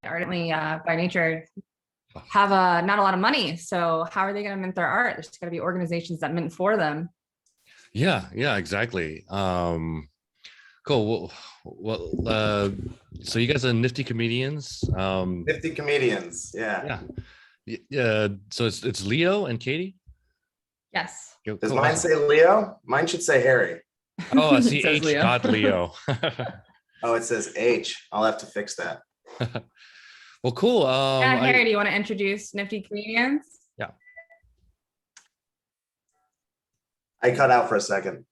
ardently by nature have not a lot of money. So how are they going to mint their art? There's got to be organizations that mint for them. Yeah, exactly. Cool. So you guys are Nifty comedians. Nifty comedians. Yeah. Yeah. So it's Leo and Katie. Yes. Does mine say Leo? Mine should say Harry. Oh, I see H Leo. dot Leo. Oh, it says H. I'll have to fix that. Well, cool. Yeah, Harry, do you want to introduce Nifty comedians? Yeah. I cut out for a second.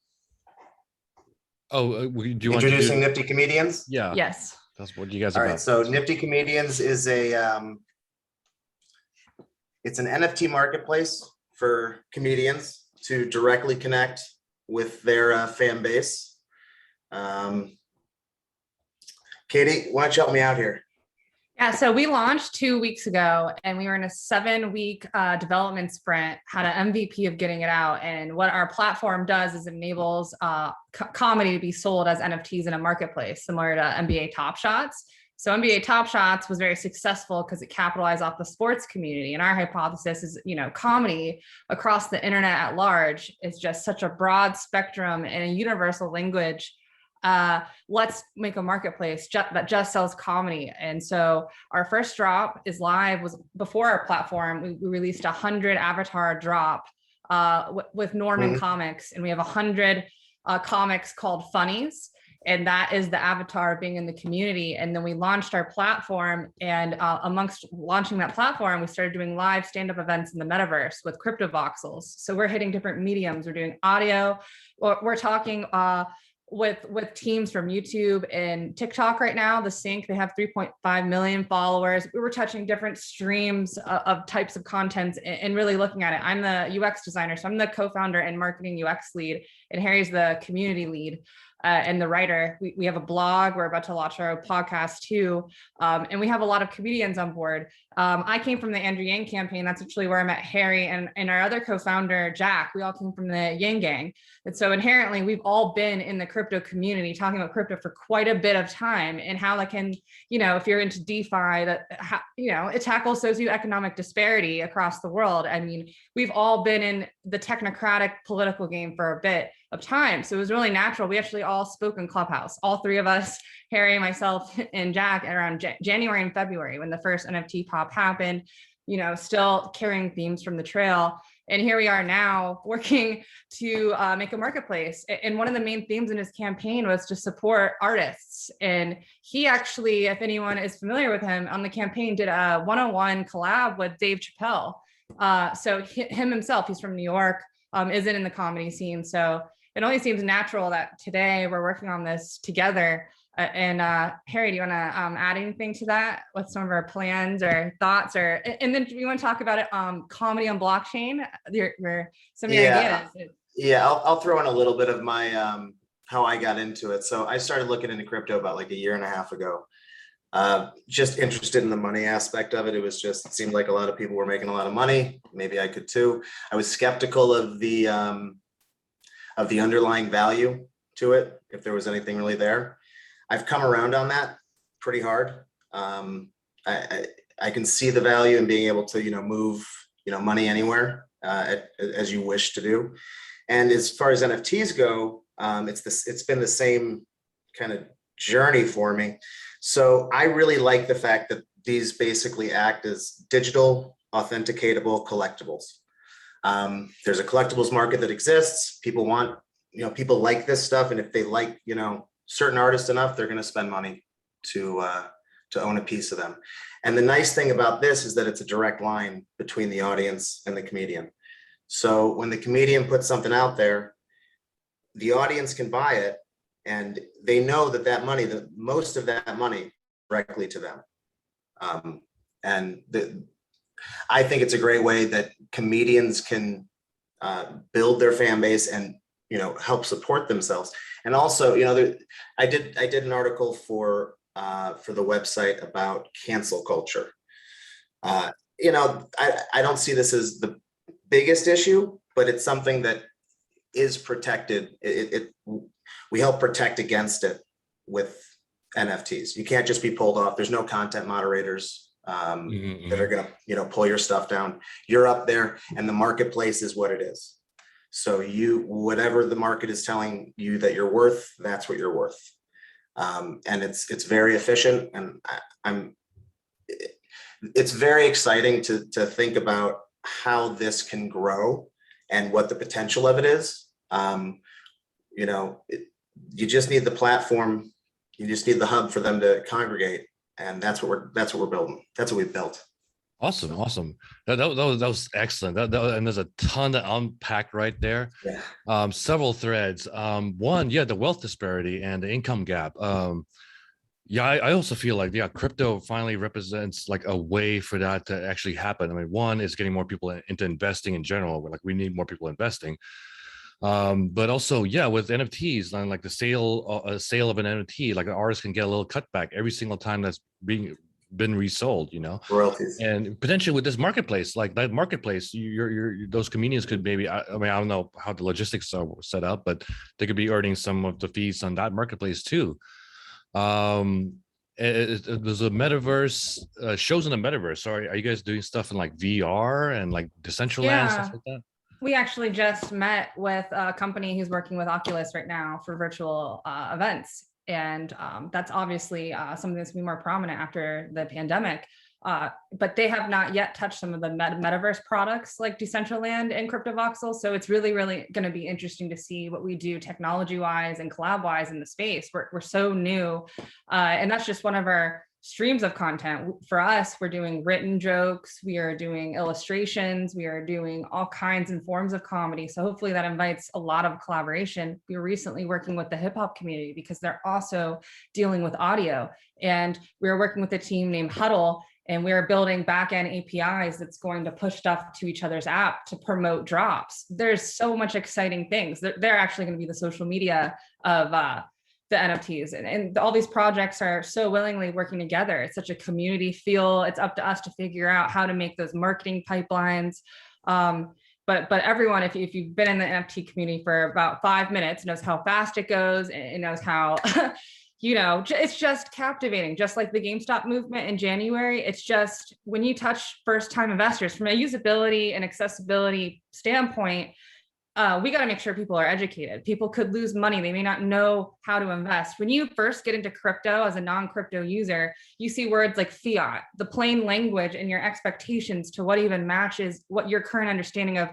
Oh, do you want introducing Nifty comedians? Yeah. Yes. That's what you guys are about. All right. So Nifty comedians is it's an NFT marketplace for comedians to directly connect with their fan base. Katie, why don't you help me out here? Yeah, so we launched 2 weeks ago and we were in a 7-week development sprint, had an MVP of getting it out. And what our platform does is enables comedy to be sold as NFTs in a marketplace, similar to NBA Top Shots. So NBA Top Shots was very successful because it capitalized off the sports community. And our hypothesis is, comedy across the internet at large is just such a broad spectrum and a universal language. Let's make a marketplace that just sells comedy. And so our first drop is live. Was before our platform, we released 100 avatar drop with Norman Comics, and we have 100 comics called Funnies, and that is the avatar being in the community. And then we launched our platform, and amongst launching that platform, we started doing live stand-up events in the metaverse with crypto voxels. So we're hitting different mediums. We're doing audio, we're talking with teams from YouTube and TikTok right now. The Sync, they have 3.5 million followers. We were touching different streams of types of content and really looking at it. I'm the UX designer, so I'm the co-founder and marketing UX lead, and Harry's the community lead and the writer. We have a blog. We're about to launch our podcast too. And we have a lot of comedians on board. I came from the Andrew Yang campaign. That's actually where I met Harry and our other co-founder, Jack. We all came from the Yang Gang. And so inherently, we've all been in the crypto community talking about crypto for quite a bit of time, and how that can, if you're into DeFi, that, it tackles socioeconomic disparity across the world. I mean, we've all been in the technocratic political game for a bit of time. So it was really natural. We actually all spoke in Clubhouse, all three of us, Harry, myself, and Jack, around January and February when the first NFT pop happened, still carrying themes from the trail. And here we are now working to make a marketplace. And one of the main themes in his campaign was to support artists. And he actually, if anyone is familiar with him, on the campaign did a 101 collab with Dave Chappelle. So him himself, he's from New York, isn't in the comedy scene. So it only seems natural that today we're working on this together. And Harry, do you want to add anything to that with some of our plans or thoughts, and then do you want to talk about it, comedy on blockchain? Some of your ideas. Yeah, I'll throw in a little bit of my how I got into it. So I started looking into crypto about like a year and a half ago. Just interested in the money aspect of it. It seemed like a lot of people were making a lot of money. Maybe I could too. I was skeptical of the underlying value to it, if there was anything really there. I've come around on that pretty hard. I can see the value in being able to, move, money anywhere as you wish to do. And as far as NFTs go, it's been the same kind of journey for me. So I really like the fact that these basically act as digital, authenticatable collectibles. There's a collectibles market that exists. People want, people like this stuff. And if they like, certain artists enough, they're going to spend money to own a piece of them. And the nice thing about this is that it's a direct line between the audience and the comedian. So when the comedian puts something out there, the audience can buy it, and they know that money, most of that money, directly to them. I think it's a great way that comedians can build their fan base and help support themselves. And also, I did an article for the website about cancel culture. I don't see this as the biggest issue, but it's something that is protected. We help protect against it with NFTs. You can't just be pulled off. There's no content moderators that are going to, you know, pull your stuff down. You're up there, and the marketplace is what it is. So whatever the market is telling you that you're worth, that's what you're worth. And it's very efficient, and it's very exciting to think about how this can grow and what the potential of it is. You know, you just need the platform. You just need the hub for them to congregate, and that's what we're building. That's what we've built. Awesome, awesome. That was excellent. And there's a ton to unpack right there. Yeah. Several threads. One, yeah, the wealth disparity and the income gap. Yeah, I also feel like, yeah, crypto finally represents like a way for that to actually happen. I mean, one is getting more people into investing in general. Like, we need more people investing. But also, yeah, with NFTs and like the sale of an NFT, like an artist can get a little cutback every single time that's been resold, you know, Royalties. and potentially with this marketplace, like that marketplace, those comedians could maybe, I mean, I don't know how the logistics are set up, but they could be earning some of the fees on that marketplace too. There's a metaverse, shows in the metaverse. Sorry, are you guys doing stuff in like VR and like Decentraland, stuff like that? We actually just met with a company who's working with Oculus right now for virtual events. And that's obviously something that's going to be more prominent after the pandemic. But they have not yet touched some of the metaverse products like Decentraland and CryptoVoxels. So it's really, really going to be interesting to see what we do technology-wise and collab-wise in the space. We're so new. And that's just one of our streams of content. For us, we're doing written jokes, we are doing illustrations, we are doing all kinds and forms of comedy. So hopefully that invites a lot of collaboration. We were recently working with the hip hop community because they're also dealing with audio. And we were working with a team named Huddle, and we're building back-end APIs that's going to push stuff to each other's app to promote drops. There's so much exciting things. They're actually going to be the social media of the NFTs, and all these projects are so willingly working together. It's such a community feel. It's up to us to figure out how to make those marketing pipelines. But everyone, if you've been in the NFT community for about 5 minutes, knows how fast it goes and knows how, you know, it's just captivating. Just like the GameStop movement in January, it's just when you touch first-time investors from a usability and accessibility standpoint, we got to make sure people are educated. People could lose money. They may not know how to invest. When you first get into crypto as a non-crypto user, you see words like fiat, the plain language and your expectations to what even matches what your current understanding of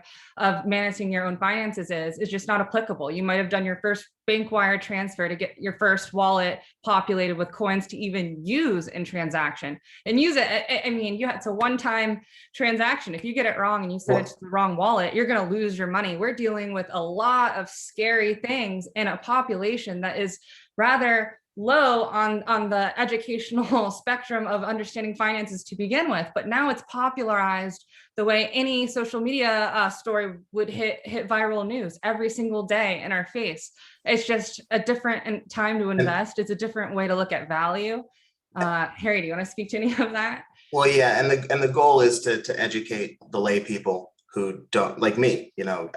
managing your own finances is just not applicable. You might have done your first bank wire transfer to get your first wallet populated with coins to even use in transaction and use it. I mean, it's a one-time transaction. If you get it wrong and you send it to the wrong wallet, you're going to lose your money. We're dealing with a lot of scary things in a population that is rather low on the educational spectrum of understanding finances to begin with, but now it's popularized the way any social media story would hit viral news every single day in our face. It's just a different time to invest. It's a different way to look at value. Harry, do you want to speak to any of that? Well, yeah, and the goal is to educate the lay people who don't, like me. You know,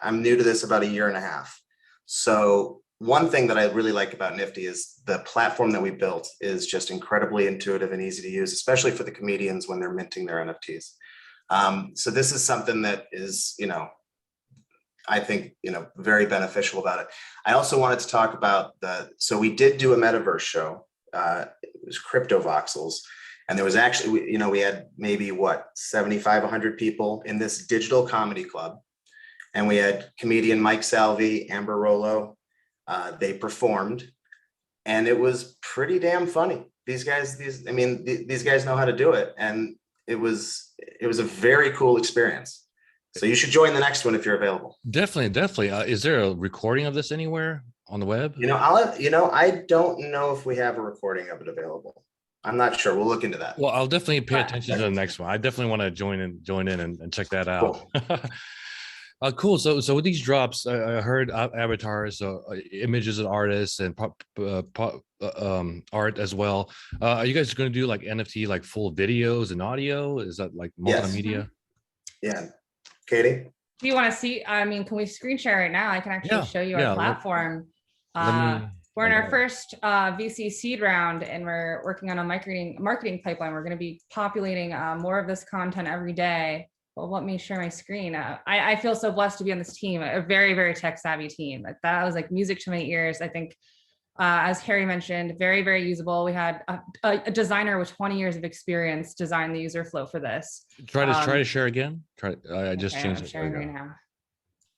I'm new to this about a year and a half. So one thing that I really like about Nifty is the platform that we built is just incredibly intuitive and easy to use, especially for the comedians when they're minting their NFTs. So this is something that is, you know, I think, you know, very beneficial about it. I also wanted to talk about so we did do a metaverse show. It was CryptoVoxels. And there was actually, you know, we had maybe 75, 100 people in this digital comedy club. And we had comedian Mike Salvi, Amber Rollo. They performed, and it was pretty damn funny. These guys know how to do it. And it was a very cool experience. So you should join the next one if you're available. Definitely. Is there a recording of this anywhere on the web? You know, I don't know if we have a recording of it available. I'm not sure. We'll look into that. Well, I'll definitely pay attention to the next one. I definitely want to join in and check that out. Cool. Cool. So with these drops, I heard avatars, images of artists and art as well. Are you guys going to do like NFT, like full videos and audio? Is that like multimedia? Yeah. Katie? Do you want to see? I mean, can we screen share right now? I can actually show you our platform. We're in our first VC seed round, and we're working on a marketing pipeline. We're going to be populating more of this content every day. Well, let me share my screen. I feel so blessed to be on this team, a very, very tech savvy team. That was like music to my ears. I think, as Harry mentioned, very, very usable. We had a designer with 20 years of experience design the user flow for this. Try to share again. I just changed it. Sharing right now.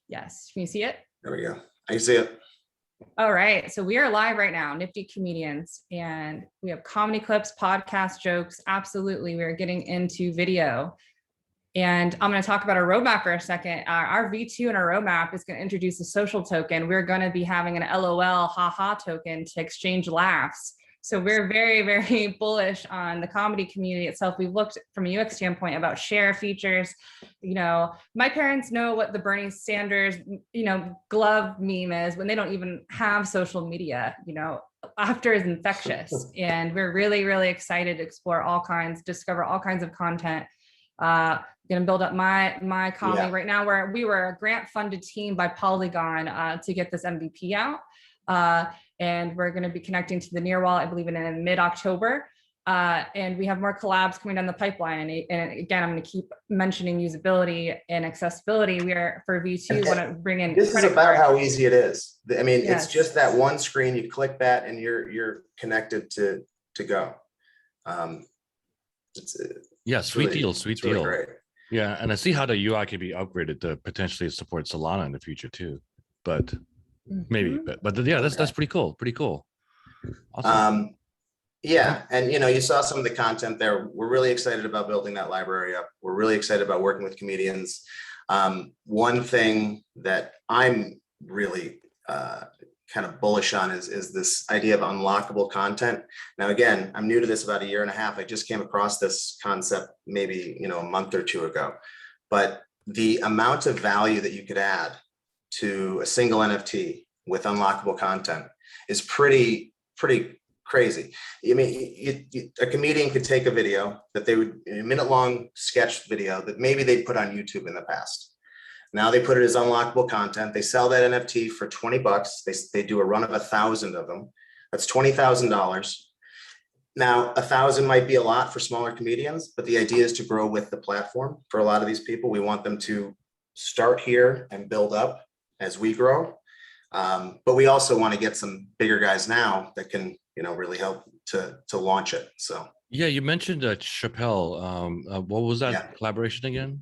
Yes, can you see it? There we go. I see it. All right, so we are live right now, Nifty Comedians, and we have comedy clips, podcast jokes. Absolutely, we're getting into video. And I'm going to talk about our roadmap for a second. Our V2 and our roadmap is going to introduce a social token. We're going to be having an LOL haha token to exchange laughs. So we're very, very bullish on the comedy community itself. We've looked from a UX standpoint about share features. You know, my parents know what the Bernie Sanders, glove meme is when they don't even have social media. Laughter is infectious. And we're really, really excited to explore discover all kinds of content. Going to build up my comedy right now. We were a grant funded team by Polygon to get this MVP out. And we're going to be connecting to the Nearwall, I believe, in mid-October. And we have more collabs coming down the pipeline. And again, I'm going to keep mentioning usability and accessibility. We are, for V2, want to bring in. This is about how easy it is. I mean, Yes. It's just that one screen. You click that, and you're connected to go. Sweet deal. Really great. Yeah, and I see how the UI could be upgraded to potentially support Solana in the future too. But maybe, but yeah, that's pretty cool. Pretty cool. Awesome. Yeah, and you saw some of the content there. We're really excited about building that library up. We're really excited about working with comedians. One thing that I'm really kind of bullish on is this idea of unlockable content. Now, again, I'm new to this about a year and a half. I just came across this concept maybe a month or two ago, but the amount of value that you could add to a single NFT with unlockable content is pretty crazy. I mean, a comedian could take a video that a minute-long sketch video that maybe they put on YouTube in the past. Now they put it as unlockable content. They sell that NFT for $20. They do a run of 1,000 of them. That's $20,000. Now, 1,000 might be a lot for smaller comedians, but the idea is to grow with the platform. For a lot of these people, we want them to start here and build up as we grow. But we also want to get some bigger guys now that can, really help to launch it. So yeah, you mentioned Chappelle. What was that collaboration again?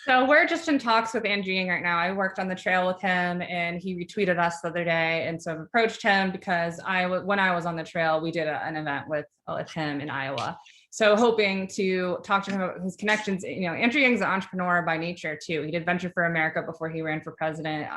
So we're just in talks with Andrew Yang right now. I worked on the trail with him, and he retweeted us the other day. And so I've approached him because when I was on the trail, we did an event with him in Iowa. So hoping to talk to him about his connections. Andrew Yang's an entrepreneur by nature too. He did Venture for America before he ran for president.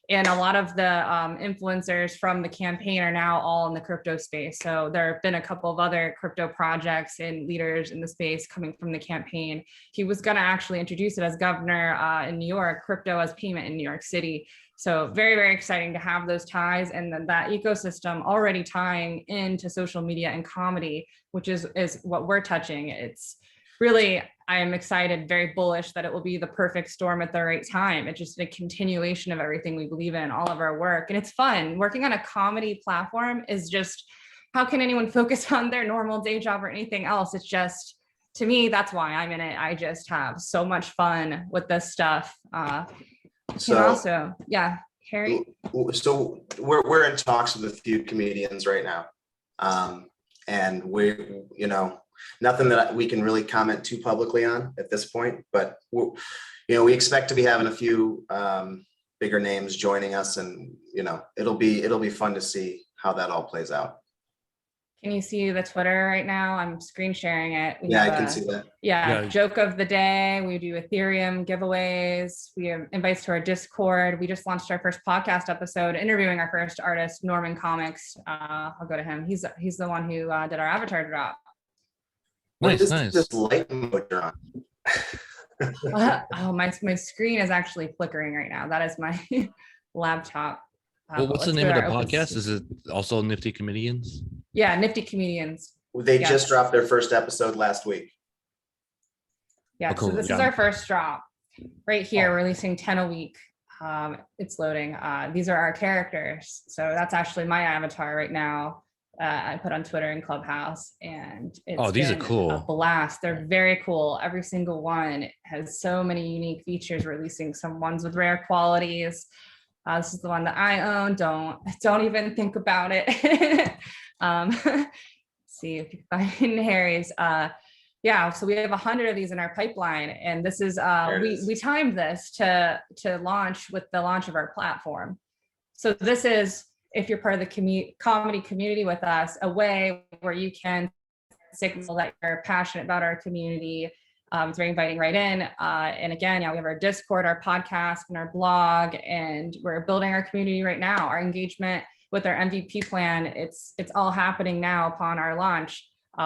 And a lot of the influencers from the campaign are now all in the crypto space. So there have been a couple of other crypto projects and leaders in the space coming from the campaign. He was going to actually introduce it as governor in New York, crypto as payment in New York City. So very, very exciting to have those ties, and then that ecosystem already tying into social media and comedy, which is what we're touching. It's really, I am excited, very bullish that it will be the perfect storm at the right time. It's just a continuation of everything we believe in, all of our work. And it's fun. Working on a comedy platform is just, how can anyone focus on their normal day job or anything else? It's just, to me, that's why I'm in it. I just have so much fun with this stuff. Harry. So we're in talks with a few comedians right now, and we, nothing that we can really comment too publicly on at this point. But we expect to be having a few bigger names joining us, and it'll be fun to see how that all plays out. Can you see the Twitter right now? I'm screen sharing it. I can see that. Joke of the day. We do Ethereum giveaways. We have invites to our Discord. We just launched our first podcast episode, interviewing our first artist, Norman Comics. I'll go to him. He's the one who did our avatar drop. Nice. This light mode you're on. Oh, my screen is actually flickering right now. That is my laptop. Well, what's the name of the podcast? Is it also Nifty Comedians? Yeah, Nifty Comedians. They just dropped their first episode last week. Yeah, so this is our first drop. Right here, releasing 10 a week. It's loading. These are our characters. So that's actually my avatar right now. I put on Twitter and Clubhouse, and it's These are been a cool. blast. They're very cool. Every single one has so many unique features, releasing some ones with rare qualities. This is the one that I own. Don't even think about it. See if you can find Harry's. Yeah, so we have 100 of these in our pipeline, and this is we timed this to launch with the launch of our platform. So this is, if you're part of the comedy community with us, a way where you can signal that you're passionate about our community. It's very inviting right in. And again, yeah, we have our Discord, our podcast, and our blog, and we're building our community right now. Our engagement with our MVP plan, it's all happening now upon our launch.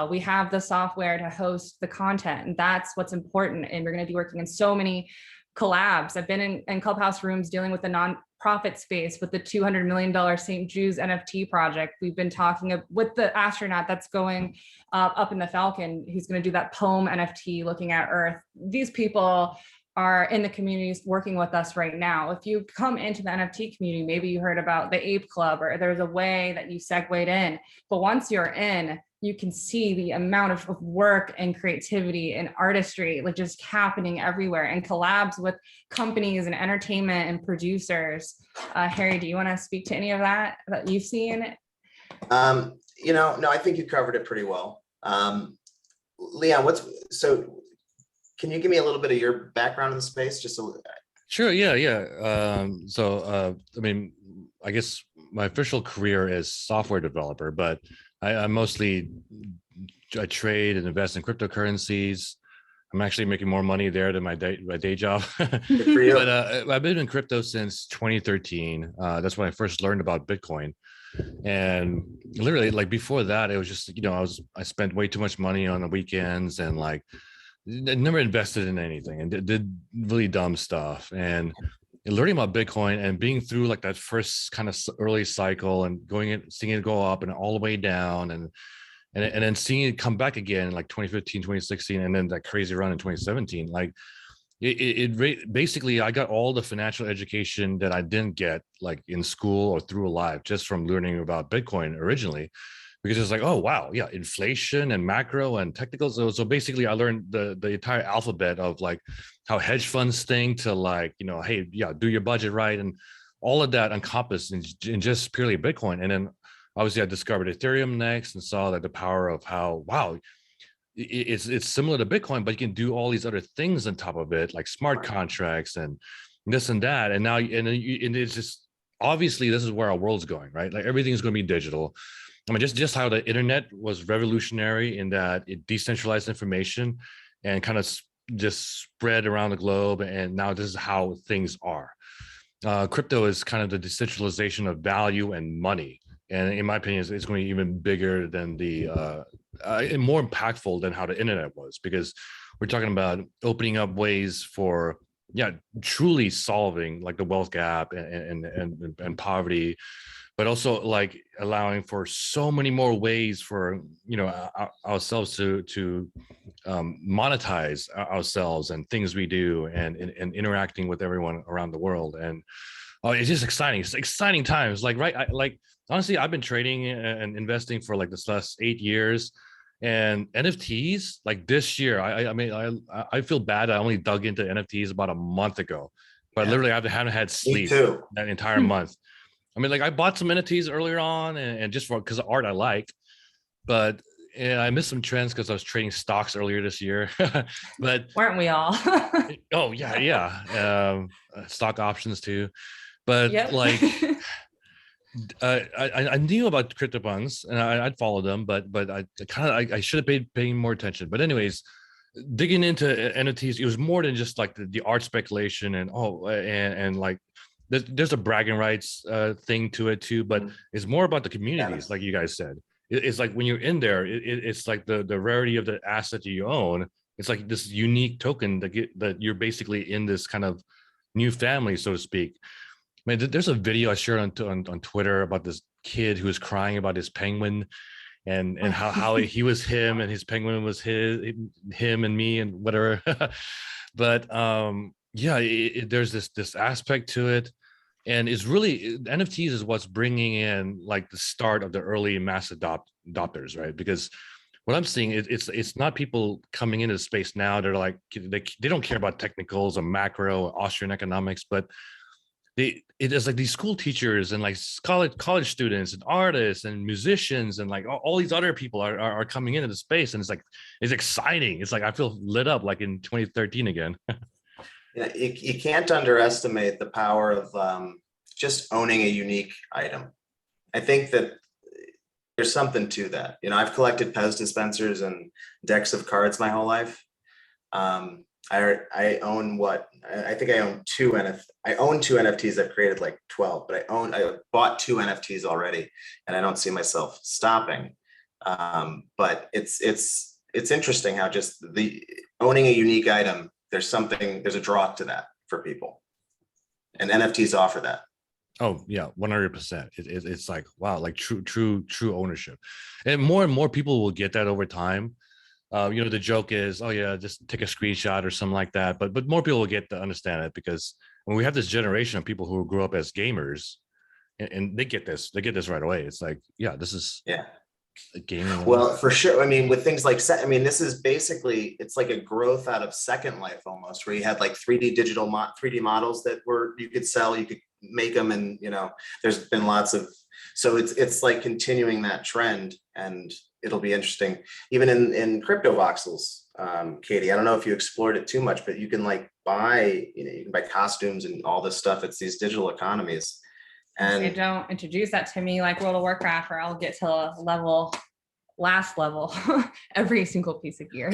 We have the software to host the content, and that's what's important. And we're going to be working in so many collabs. I've been in Clubhouse rooms dealing with the nonprofit space with the $200 million St. Jude's NFT project. We've been talking with the astronaut that's going up in the Falcon, who's going to do that poem NFT looking at Earth. These people are in the communities working with us right now. If you come into the NFT community, maybe you heard about the Ape Club, or there's a way that you segued in. But once you're in, you can see the amount of work and creativity and artistry like just happening everywhere, and collabs with companies and entertainment and producers. Harry, do you want to speak to any of that you've seen? No, I think you covered it pretty well. Leon, can you give me a little bit of your background in the space? Just Sure. Yeah. I mean, I guess my official career is software developer, but I mostly trade and invest in cryptocurrencies. I'm actually making more money there than my day job. Good for you. But I've been in crypto since 2013. That's when I first learned about Bitcoin. And literally, like before that, it was just, I spent way too much money on the weekends, and like I never invested in anything, and did really dumb stuff. And learning about Bitcoin and being through like that first kind of early cycle, and seeing it go up and all the way down, and then seeing it come back again in like 2015, 2016, and then that crazy run in 2017. Like basically, I got all the financial education that I didn't get like in school or through life just from learning about Bitcoin originally, because it's like, oh wow, yeah, inflation and macro and technical. So basically, I learned the entire alphabet of like how hedge funds think, to like, hey, yeah, do your budget right, and all of that encompassed in just purely Bitcoin. And then obviously I discovered Ethereum next, and saw that the power of how, wow, it's similar to Bitcoin, but you can do all these other things on top of it, like smart contracts and this and that. And now, and it's just, obviously this is where our world's going, right? Like everything's going to be digital. I mean, just how the internet was revolutionary in that it decentralized information and kind of just spread around the globe. And now this is how things are. Crypto is kind of the decentralization of value and money. And in my opinion, it's going to be even bigger than and more impactful than how the internet was, because we're talking about opening up ways for, truly solving like the wealth gap and poverty, but also like allowing for so many more ways for ourselves to monetize ourselves and things we do, and interacting with everyone around the world. And it's just exciting. It's exciting times. Like, right, honestly, I've been trading and investing for like this last 8 years, and NFTs like this year. I feel bad. I only dug into NFTs about a month ago, but literally I haven't had sleep that entire month. I mean, like I bought some NFTs earlier on, and just because of art I like, but I missed some trends because I was trading stocks earlier this year. But weren't we all? Oh yeah. Stock options too. But like I knew about CryptoPunks, and I'd follow them, but I should have paid paying more attention. But anyways, digging into NFTs, it was more than just like the art speculation and like there's a bragging rights thing to it too, but it's more about the communities, like you guys said. It's like when you're in there, it's like the rarity of the asset you own. It's like this unique token that you're basically in this kind of new family, so to speak. I mean, there's a video I shared on Twitter about this kid who was crying about his penguin, and how he was him and his penguin was him and me and whatever. But Yeah, there's this aspect to it, and it's really NFTs is what's bringing in like the start of the early mass adopters, right? Because what I'm seeing is it's not people coming into the space now. They're like they don't care about technicals or macro or Austrian economics, but it is like these school teachers and like college students and artists and musicians and like all these other people are coming into the space, and it's like it's exciting. It's like I feel lit up like in 2013 again. You can't underestimate the power of just owning a unique item. I think that there's something to that. I've collected Pez dispensers and decks of cards my whole life. I own I think I own I own two NFTs. I've created like 12, but I bought two NFTs already, and I don't see myself stopping. But it's interesting how just the owning a unique item, there's a draw to that for people, and NFTs offer that. Oh yeah, 100%. It's like wow, like true ownership, and more people will get that over time. The joke is, oh yeah, just take a screenshot or something like that. But more people will get to understand it, because when we have this generation of people who grew up as gamers, and they get this right away. It's like, yeah, this is Yeah. gaming. Well, for sure. I mean, with things like this is basically, it's like a growth out of Second Life almost, where you had like 3D models that you could sell, you could make them, and there's been lots of, so it's like continuing that trend, and it'll be interesting. Even in crypto voxels, Katie, I don't know if you explored it too much, but you can like buy, you can buy costumes and all this stuff. It's these digital economies. And don't introduce that to me like World of Warcraft, or I'll get to last level every single piece of gear.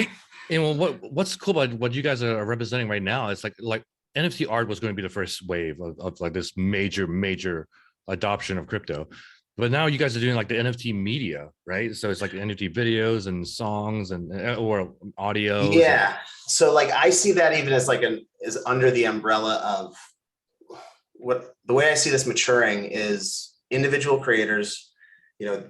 And what's cool about what you guys are representing right now is like NFT art was going to be the first wave of like this major adoption of crypto. But now you guys are doing like the NFT media, right? So it's like NFT videos and songs or audio. Yeah. So like I see that even as is under the umbrella of the way I see this maturing is individual creators,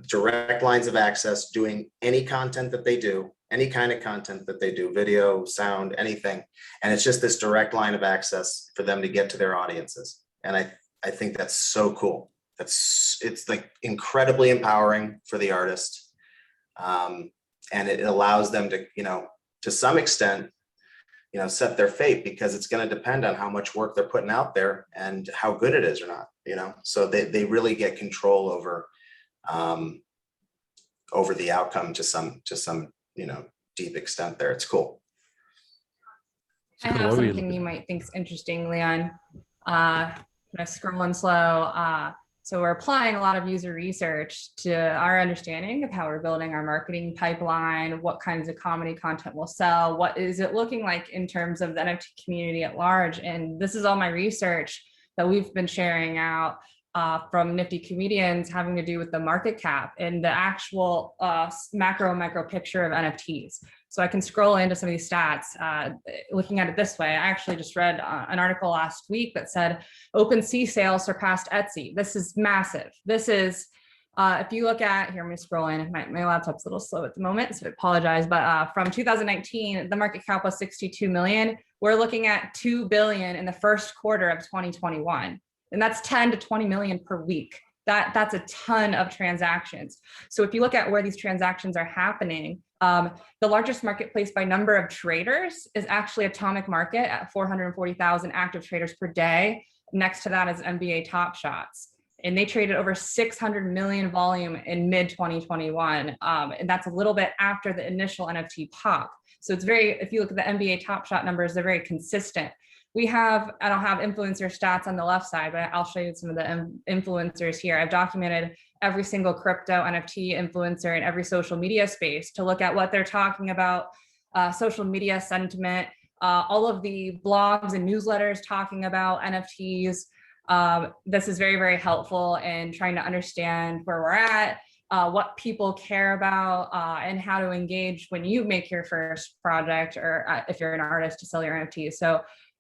direct lines of access, doing any content that they do, any kind of content that they do, video, sound, anything. And it's just this direct line of access for them to get to their audiences. And I think that's so cool. It's like incredibly empowering for the artist. And it allows them to some extent, set their fate, because it's going to depend on how much work they're putting out there and how good it is or not, so they really get control over the outcome to some deep extent there. It's cool. I have something you might think is interesting, Leon. I'm scrolling slow. So we're applying a lot of user research to our understanding of how we're building our marketing pipeline, what kinds of comedy content we'll sell, what is it looking like in terms of the NFT community at large. And this is all my research that we've been sharing out from Nifty comedians, having to do with the market cap and the actual macro picture of NFTs. So I can scroll into some of these stats, looking at it this way. I actually just read an article last week that said OpenSea sales surpassed Etsy. This is massive. This is, if you look at, here, I'm gonna scroll in. My laptop's a little slow at the moment, so I apologize. But from 2019, the market cap was 62 million. We're looking at 2 billion in the first quarter of 2021. And that's 10 to 20 million per week. That's a ton of transactions. So if you look at where these transactions are happening, the largest marketplace by number of traders is actually Atomic Market at 440,000 active traders per day. Next to that is NBA Top Shots. And they traded over 600 million volume in mid 2021. And that's a little bit after the initial NFT pop. So it's if you look at the NBA Top Shot numbers, they're very consistent. I don't have influencer stats on the left side, but I'll show you some of the influencers here. I've documented every single crypto NFT influencer in every social media space to look at what they're talking about, social media sentiment, all of the blogs and newsletters talking about NFTs. This is very, very helpful in trying to understand where we're at, what people care about, and how to engage when you make your first project, or if you're an artist to sell your NFTs.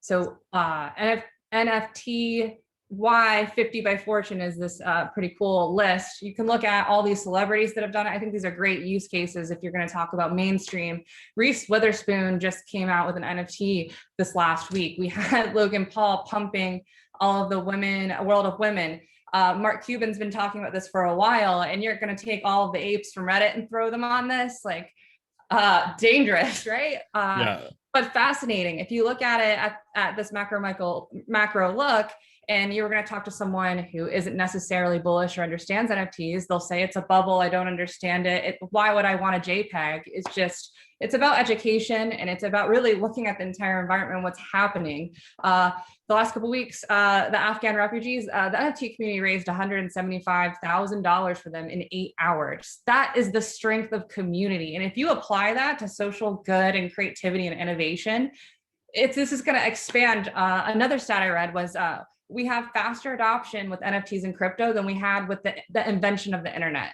So NFT why 50 by Fortune is this pretty cool list. You can look at all these celebrities that have done it. I think these are great use cases if you're going to talk about mainstream. Reese Witherspoon just came out with an NFT this last week. We had Logan Paul pumping all of the women, a world of women. Mark Cuban's been talking about this for a while, and you're going to take all of the apes from Reddit and throw them on this, like dangerous, right? Yeah. But fascinating. If you look at it at this macro look, and you were going to talk to someone who isn't necessarily bullish or understands NFTs, they'll say it's a bubble. I don't understand it. Why would I want a JPEG? It's about education, and it's about really looking at the entire environment and what's happening. The last couple of weeks, the Afghan refugees, the NFT community raised $175,000 for them in 8 hours. That is the strength of community. And if you apply that to social good and creativity and innovation, this is going to expand. Another stat I read was we have faster adoption with NFTs and crypto than we had with the invention of the internet.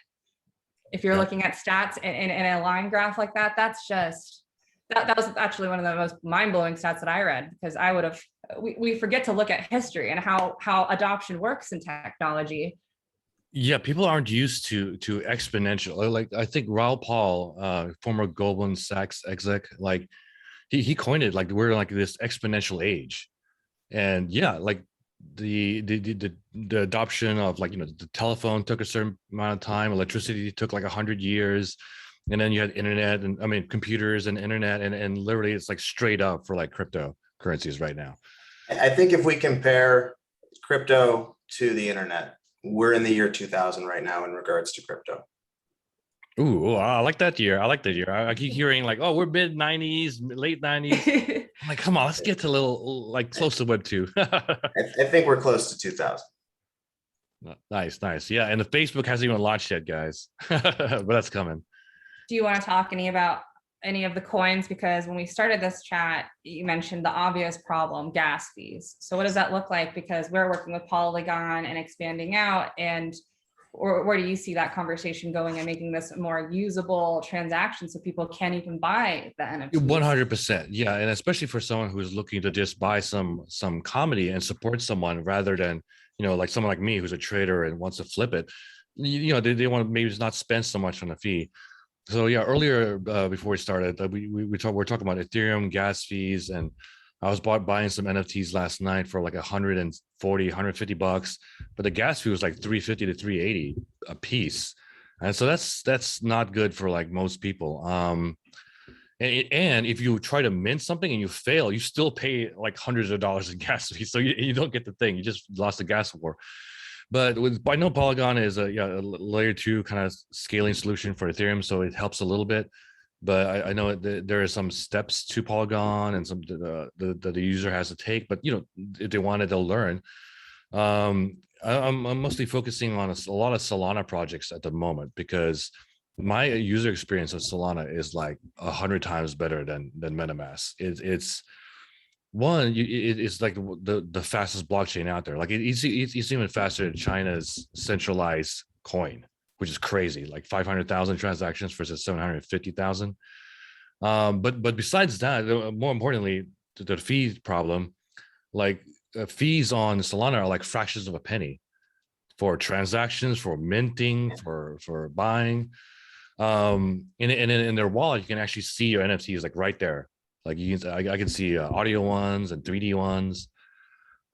If you're looking at stats in a line graph like that, that's just, that was actually one of the most mind-blowing stats that I read, because we forget to look at history and how adoption works in technology. Yeah, people aren't used to exponential. Like, I think Raoul Paul, former Goldman Sachs exec, like he coined it, like we're in like this exponential age. And yeah, like the adoption of, like, the telephone took a certain amount of time, electricity took like 100 years, and then you had internet, and I mean computers and internet, and literally it's like straight up for like cryptocurrencies right now. I think if we compare crypto to the internet, we're in the year 2000 right now in regards to crypto. Ooh, I like that year. I keep hearing like, oh, we're mid 90s, late 90s. I'm like, come on, let's get to a little like close to Web 2. I think we're close to 2000. Nice. Yeah, and the Facebook hasn't even launched yet, guys. But that's coming. Do you want to talk about any of the coins? Because when we started this chat, you mentioned the obvious problem, gas fees. So what does that look like? Because we're working with Polygon and expanding out, and where do you see that conversation going and making this a more usable transaction so people can even buy the NFT? 100%. Yeah. And especially for someone who's looking to just buy some comedy and support someone, rather than, like someone like me who's a trader and wants to flip it, they want to maybe just not spend so much on a fee. So yeah, earlier before we started, we're talking about Ethereum gas fees, and I was buying some NFTs last night for like 140, 150 bucks, but the gas fee was like 350 to 380 a piece. And so that's not good for like most people. And if you try to mint something and you fail, you still pay like hundreds of dollars in gas fees. So you don't get the thing. You just lost the gas war. But I know Polygon is a layer 2 kind of scaling solution for Ethereum, so it helps a little bit. But I know there are some steps to Polygon and some that the user has to take. But if they want it, they'll learn. I'm mostly focusing on a lot of Solana projects at the moment, because my user experience of Solana is like 100 times better than MetaMask. It's like the fastest blockchain out there. Like it's even faster than China's centralized coin, which is crazy, like 500,000 transactions versus 750,000. But besides that, more importantly, the fee problem, like fees on Solana are like fractions of a penny for transactions, for minting, for buying. And in their wallet, you can actually see your NFTs like right there. Like I can see audio ones and 3D ones.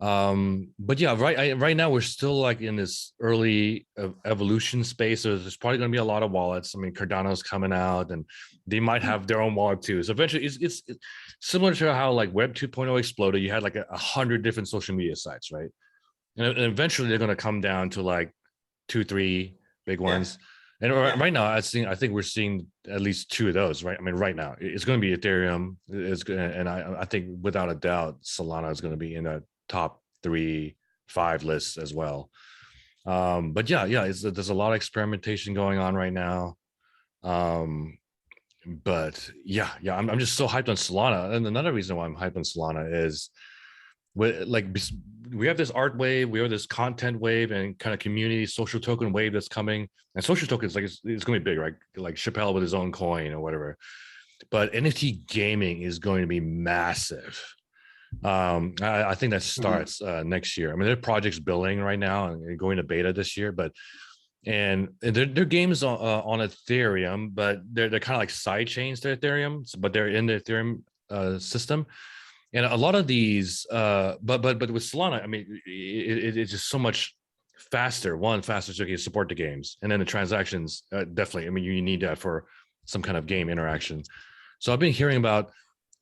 But yeah, right now we're still like in this early evolution space. So there's probably going to be a lot of wallets. I mean, Cardano's coming out, and they might have their own wallet too. So eventually, it's similar to how like Web 2.0 exploded. You had like 100 different social media sites, right? And eventually, they're going to come down to like 2-3 big ones. And right now, I think we're seeing at least 2 of those, right? I mean, right now, it's going to be Ethereum. And I think without a doubt, Solana is going to be in a top 3-5 lists as well. But yeah, there's a lot of experimentation going on right now. But yeah, I'm just so hyped on Solana. And another reason why I'm hyped on Solana is we have this art wave, we have this content wave, and kind of community social token wave that's coming. And social tokens, like it's going to be big, right? Like Chappelle with his own coin or whatever. But NFT gaming is going to be massive. I think that starts next year. I mean, there are projects building right now and going to beta this year, but they're games on Ethereum, but they're kind of like side chains to Ethereum, but they're in the Ethereum system. And a lot of these, but with Solana, I mean, it's just so much faster. Faster so you can support the games, and then the transactions definitely. I mean, you need that for some kind of game interaction. So I've been hearing about.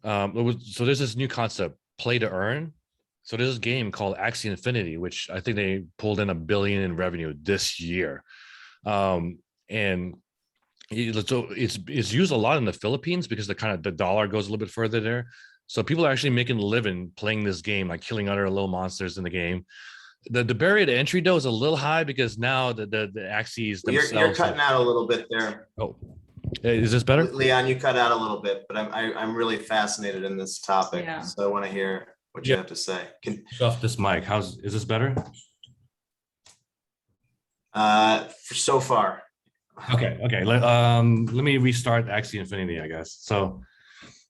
So there's this new concept, play to earn. So there's this game called Axie Infinity, which I think they pulled in $1 billion in revenue this year, and so it's used a lot in the Philippines because the dollar goes a little bit further there. So people are actually making a living playing this game, like killing other little monsters in the game. The barrier to entry though is a little high because now the Axies themselves. You're cutting out a little bit there. Oh, is this better? Leon, you cut out a little bit, but I'm really fascinated in this topic, Yeah. so I want to hear what you have to say. Off this mic. Is this better? For so far. Okay. Let me restart Axie Infinity, I guess. So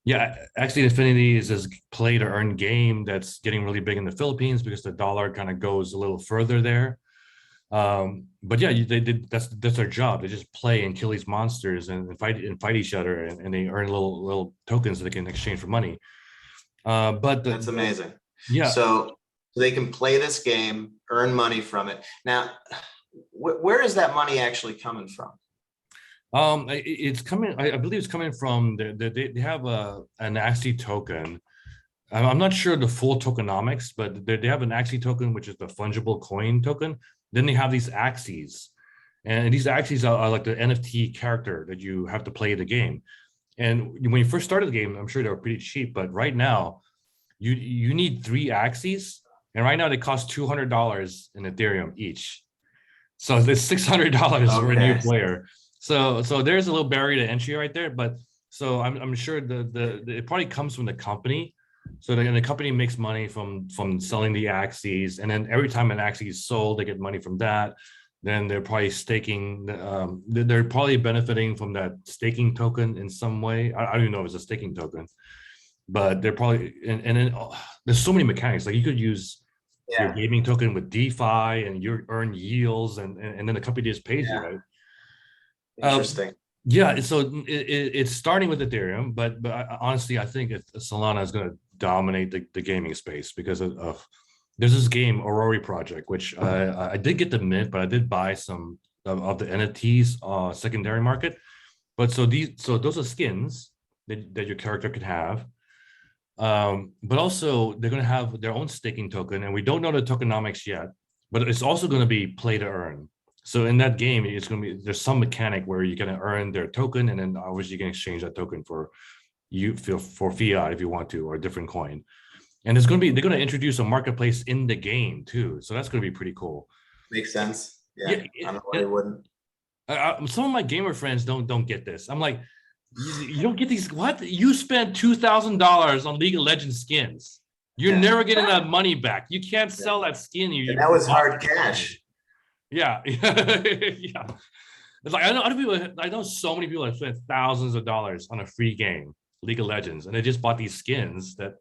yeah, Axie Infinity is this play to earn game that's getting really big in the Philippines because the dollar kind of goes a little further there. But yeah, they did that's their job. They just play and kill these monsters and fight each other, and they earn little tokens that they can exchange for money. But that's amazing. Yeah. So they can play this game, earn money from it. Now, where is that money actually coming from? It's coming. I believe it's coming from they have an Axie token. I'm not sure the full tokenomics, but they have an Axie token, which is the fungible coin token. Then they have these Axies, and these Axies are like the NFT character that you have to play the game. And when you first started the game, I'm sure they were pretty cheap, but right now you need 3 Axies, and right now they cost $200 in Ethereum each. So it's $600 for a new player. So there's a little barrier to entry right there, but so I'm sure it probably comes from the company. So the company makes money from selling the Axies, and then every time an Axie is sold, they get money from that. Then they're probably staking. They're probably benefiting from that staking token in some way. I don't even know if it's a staking token, but they're probably and then there's so many mechanics. Like you could use your gaming token with DeFi, and you earn yields, and then the company just pays you, right? Interesting. Yeah, so it's starting with Ethereum, but honestly, I think Solana is going to dominate the gaming space because of there's this game Aurora Project, which I did get the mint, but I did buy some of the NFTs secondary market. But so those are skins that your character can have, but also they're going to have their own staking token, and we don't know the tokenomics yet, but it's also going to be play to earn. So in that game, it's going to be there's some mechanic where you're going to earn their token, and then obviously you can exchange that token for fiat if you want to, or a different coin. And they're going to introduce a marketplace in the game too, so that's going to be pretty cool. Makes sense. Yeah, I don't know why they wouldn't. Some of my gamer friends don't get this. I'm like, you don't get these. What? You spent $2,000 on League of Legends skins. You're never getting that money back. You can't sell that skin. That was hard cash. Yeah. Yeah. It's like I know so many people that spent thousands of dollars on a free game, League of Legends, and they just bought these skins that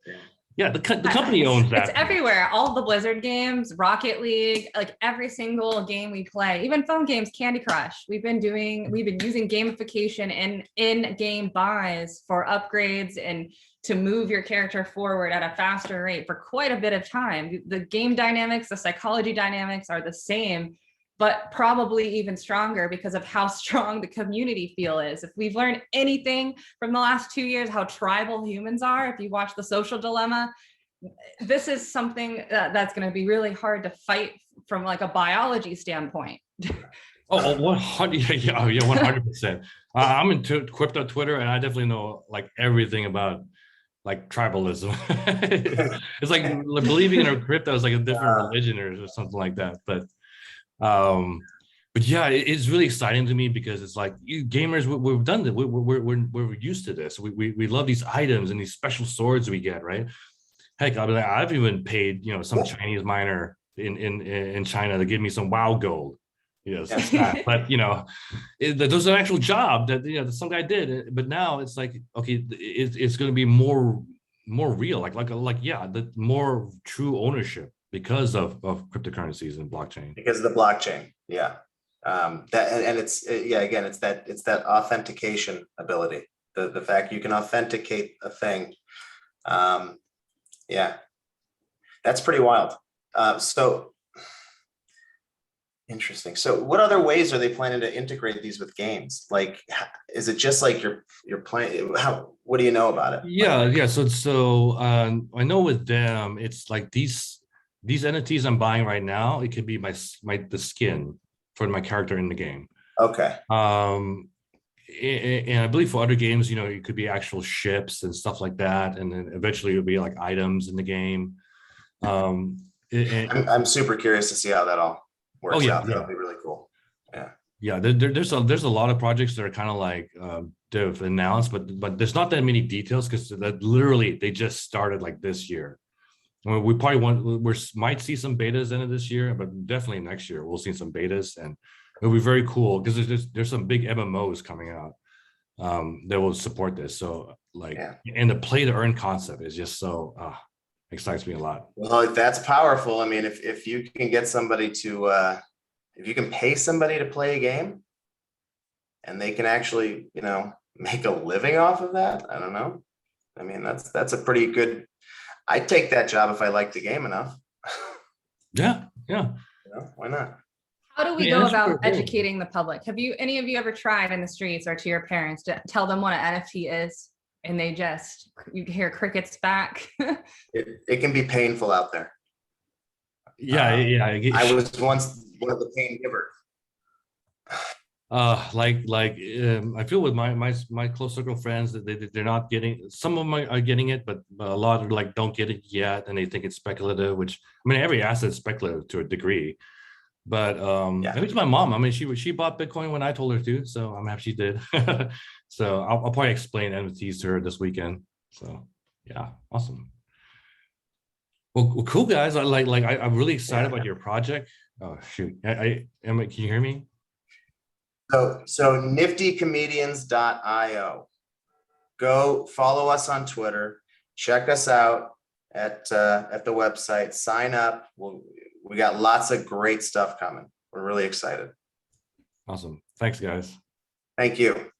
the company owns that. It's everywhere. All the Blizzard games, Rocket League, like every single game we play, even phone games, Candy Crush. We've been using gamification and in-game buys for upgrades and to move your character forward at a faster rate for quite a bit of time. The game dynamics, the psychology dynamics are the same, but probably even stronger because of how strong the community feel is. If we've learned anything from the last 2 years, how tribal humans are, if you watch The Social Dilemma, this is something that's going to be really hard to fight from like a biology standpoint. 100%. I'm into crypto Twitter, and I definitely know like everything about like tribalism. It's like believing in a crypto is like a different religion or something like that. But yeah, it's really exciting to me because it's like you gamers, we've done that. We're used to this. We love these items and these special swords we get, right? Heck, I've even paid some Chinese miner in China to give me some WoW gold. But there's an actual job that some guy did. But now it's like, okay, it's going to be more more real, yeah, the more true ownership because of cryptocurrencies and blockchain. Because of the blockchain. Yeah. That and yeah, again, it's that authentication ability. The fact you can authenticate a thing. Yeah, that's pretty wild. So interesting. So what other ways are they planning to integrate these with games? Like, is it just like you're playing? What do you know about it? Yeah. So I know with them, it's like these NFTs I'm buying right now. It could be the skin for my character in the game. Okay. And I believe for other games, it could be actual ships and stuff like that, and then eventually it'll be like items in the game. I'm super curious to see how that all works out. That'll be really cool. Yeah. There's a lot of projects that are kind of like they've announced, but there's not that many details because that literally they just started like this year. We probably might see some betas end of this year, but definitely next year we'll see some betas, and it'll be very cool because there's some big MMOs coming out that will support this. So and the play to earn concept is just so excites me a lot. Well, that's powerful. I mean, if you can get somebody to if you can pay somebody to play a game and they can actually, make a living off of that, I don't know. I mean, that's a pretty good, I'd take that job if I liked the game enough. Yeah. Why not? How do we go about educating the public? Have any of you ever tried in the streets or to your parents to tell them what an NFT is? And you hear crickets back. It can be painful out there. Yeah. I was once one of the pain givers. I feel with my close circle of friends that they're not getting. Some of them are getting it, but a lot are like don't get it yet, and they think it's speculative. Which I mean, every asset is speculative to a degree. But at least my mom, I mean, she bought Bitcoin when I told her to, so I'm happy she did. So I'll probably explain NFTs to her this weekend. So yeah, awesome. Well, cool guys. I'm really excited about your project. Oh shoot, can you hear me? So niftycomedians.io. Go follow us on Twitter. Check us out at the website. Sign up. We got lots of great stuff coming. We're really excited. Awesome. Thanks, guys. Thank you.